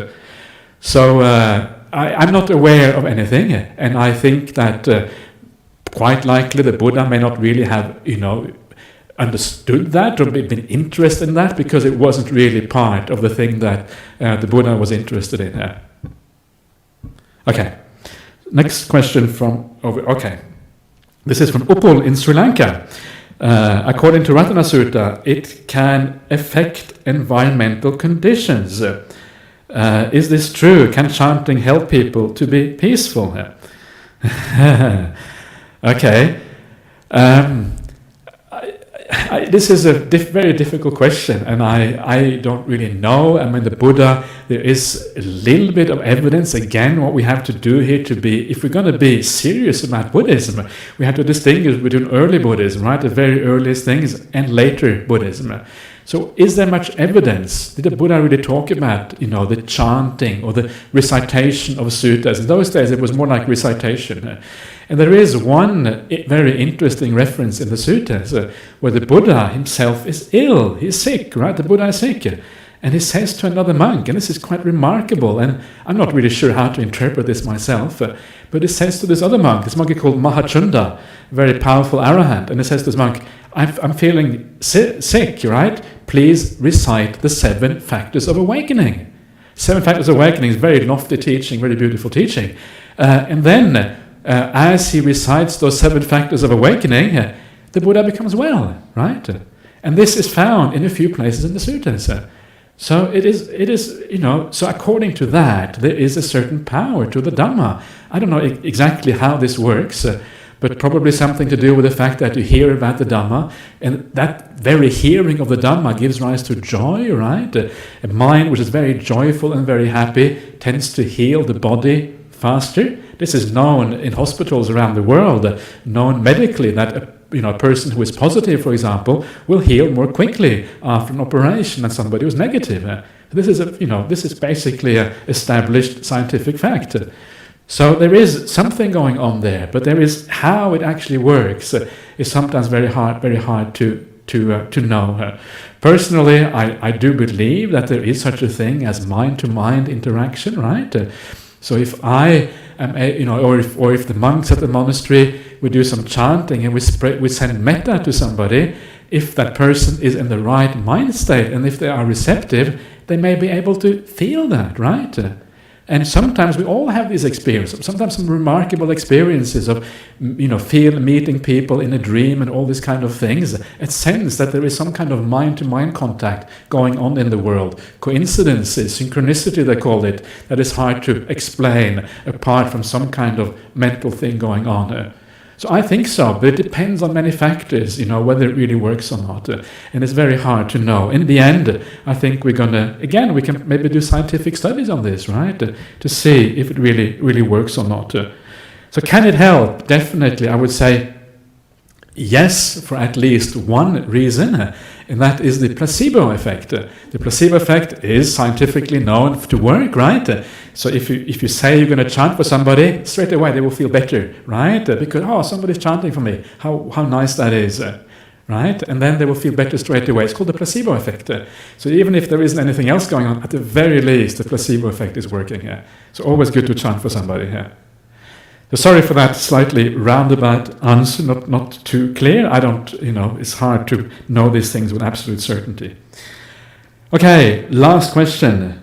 I'm not aware of anything, and I think that quite likely the Buddha may not really have, understood that or been interested in that, because it wasn't really part of the thing that the Buddha was interested in. Okay, next question from over. Okay, this is from Uppal in Sri Lanka. According to Ratana Sutta, it can affect environmental conditions. Is this true? Can chanting help people to be peaceful? Okay. This is a very difficult question, and I don't really know. I mean, the Buddha, there is a little bit of evidence. Again, what we have to do here to be, if we're going to be serious about Buddhism, we have to distinguish between early Buddhism, right, the very earliest things, and later Buddhism. So is there much evidence? Did the Buddha really talk about, the chanting or the recitation of suttas? In those days, it was more like recitation. And there is one very interesting reference in the suttas where the Buddha himself is ill. He's sick, right? The Buddha is sick. And he says to another monk, and this is quite remarkable, and I'm not really sure how to interpret this myself, but he says to this other monk, this monk called Mahachunda, a very powerful arahant, and he says to this monk, I'm feeling sick, right? Please recite the 7 factors of awakening. 7 factors of awakening is very lofty teaching, very beautiful teaching. And then, as he recites those 7 factors of awakening, the Buddha becomes well, right? And this is found in a few places in the suttas. So it is, so according to that, there is a certain power to the Dhamma. I don't know exactly how this works, but probably something to do with the fact that you hear about the Dhamma, and that very hearing of the Dhamma gives rise to joy, right? A mind which is very joyful and very happy tends to heal the body faster. This is known in hospitals around the world, known medically that a person who is positive, for example, will heal more quickly after an operation than somebody who's negative. This is basically an established scientific fact. So there is something going on there, but there is how it actually works is sometimes very hard to know. Personally, I do believe that there is such a thing as mind-to-mind interaction, right? So if I am, or if the monks at the monastery, we do some chanting and we send metta to somebody, if that person is in the right mind state and if they are receptive, they may be able to feel that, right? And sometimes we all have these experiences, sometimes some remarkable experiences of, meeting people in a dream and all these kind of things. A sense that there is some kind of mind-to-mind contact going on in the world. Coincidences, synchronicity they call it, that is hard to explain apart from some kind of mental thing going on. So I think so, but it depends on many factors, whether it really works or not. And it's very hard to know. In the end, I think we can maybe do scientific studies on this, right? To see if it really works or not. So can it help? Definitely, I would say yes, for at least one reason, and that is the placebo effect. The placebo effect is scientifically known to work, right? So if you say you're going to chant for somebody, straight away they will feel better, right? Because, somebody's chanting for me. How nice that is, right? And then they will feel better straight away. It's called the placebo effect. So even if there isn't anything else going on, at the very least, the placebo effect is working. So always good to chant for somebody. So sorry for that slightly roundabout answer, not too clear. I don't, it's hard to know these things with absolute certainty. Okay, last question.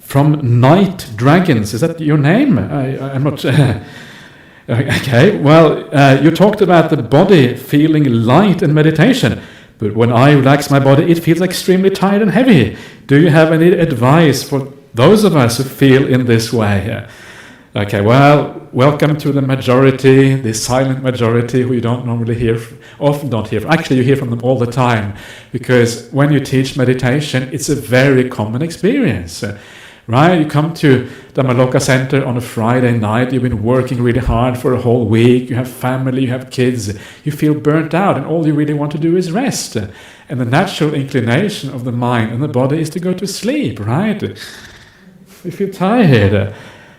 From Night Dragons, is that your name? I'm not... Okay, well, you talked about the body feeling light in meditation, but when I relax my body, it feels extremely tired and heavy. Do you have any advice for those of us who feel in this way? Okay, well, welcome to the majority, the silent majority who you don't normally often don't hear from. Actually, you hear from them all the time, because when you teach meditation, it's a very common experience. Right? You come to Dhammaloka Center on a Friday night, you've been working really hard for a whole week, you have family, you have kids, you feel burnt out, and all you really want to do is rest. And the natural inclination of the mind and the body is to go to sleep, right? You feel tired.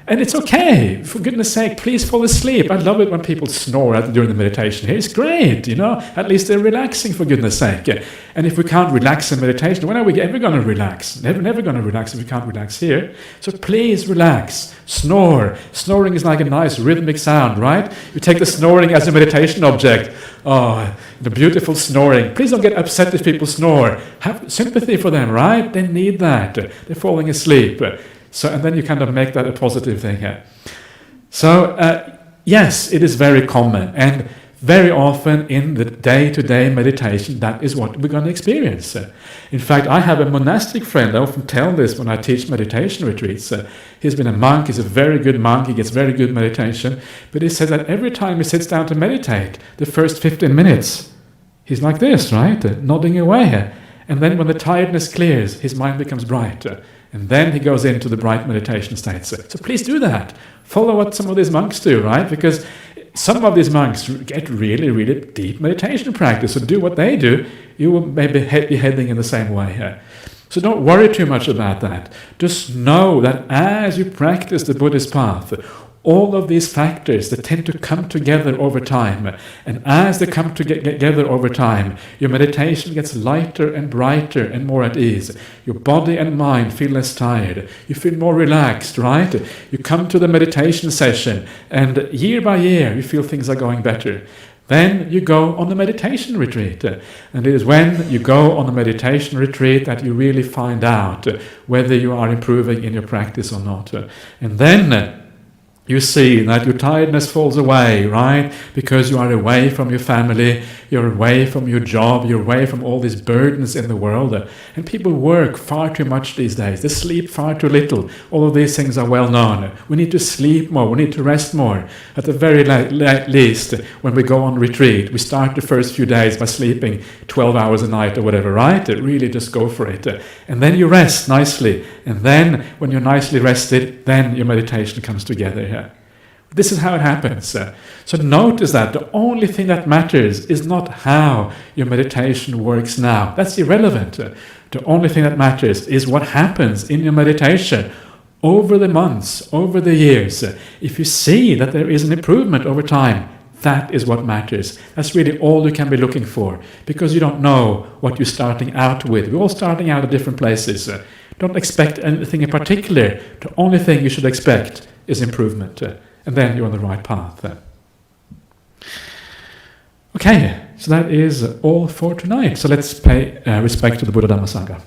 And it's okay, for goodness sake, please fall asleep. I love it when people snore during the meditation here. It's great, at least they're relaxing, for goodness sake. And if we can't relax in meditation, when are we ever going to relax? Never going to relax if we can't relax here. So please relax, snore. Snoring is like a nice rhythmic sound, right? You take the snoring as a meditation object. Oh, the beautiful snoring. Please don't get upset if people snore. Have sympathy for them, right? They need that. They're falling asleep. So, and then you kind of make that a positive thing here. So, yes, it is very common, and very often in the day-to-day meditation, that is what we're going to experience. In fact, I have a monastic friend, I often tell this when I teach meditation retreats. He's been a monk, he's a very good monk, he gets very good meditation, but he says that every time he sits down to meditate, the first 15 minutes, he's like this, right? Nodding away. And then when the tiredness clears, his mind becomes bright. And then he goes into the bright meditation states. So please do that. Follow what some of these monks do, right? Because some of these monks get really, really deep meditation practice. So do what they do, you will maybe be heading in the same way. So don't worry too much about that. Just know that as you practice the Buddhist path, all of these factors that tend to come together over time, and as they come together over time, your meditation gets lighter and brighter and more at ease. Your body and mind feel less tired. You feel more relaxed, right? You come to the meditation session, and year by year, you feel things are going better. Then you go on the meditation retreat. And it is when you go on a meditation retreat that you really find out whether you are improving in your practice or not. And then you see that your tiredness falls away, right? Because you are away from your family, you're away from your job, you're away from all these burdens in the world. And people work far too much these days. They sleep far too little. All of these things are well known. We need to sleep more, we need to rest more. At the very least, when we go on retreat, we start the first few days by sleeping 12 hours a night or whatever, right? Really just go for it. And then you rest nicely. And then when you're nicely rested, then your meditation comes together here. This is how it happens. So notice that the only thing that matters is not how your meditation works now. That's irrelevant. The only thing that matters is what happens in your meditation over the months, over the years. If you see that there is an improvement over time, that is what matters. That's really all you can be looking for, because you don't know what you're starting out with. We're all starting out at different places. Don't expect anything in particular. The only thing you should expect is improvement. And then you're on the right path. Okay, so that is all for tonight. So let's pay respect to the Buddha Dhamma Sangha.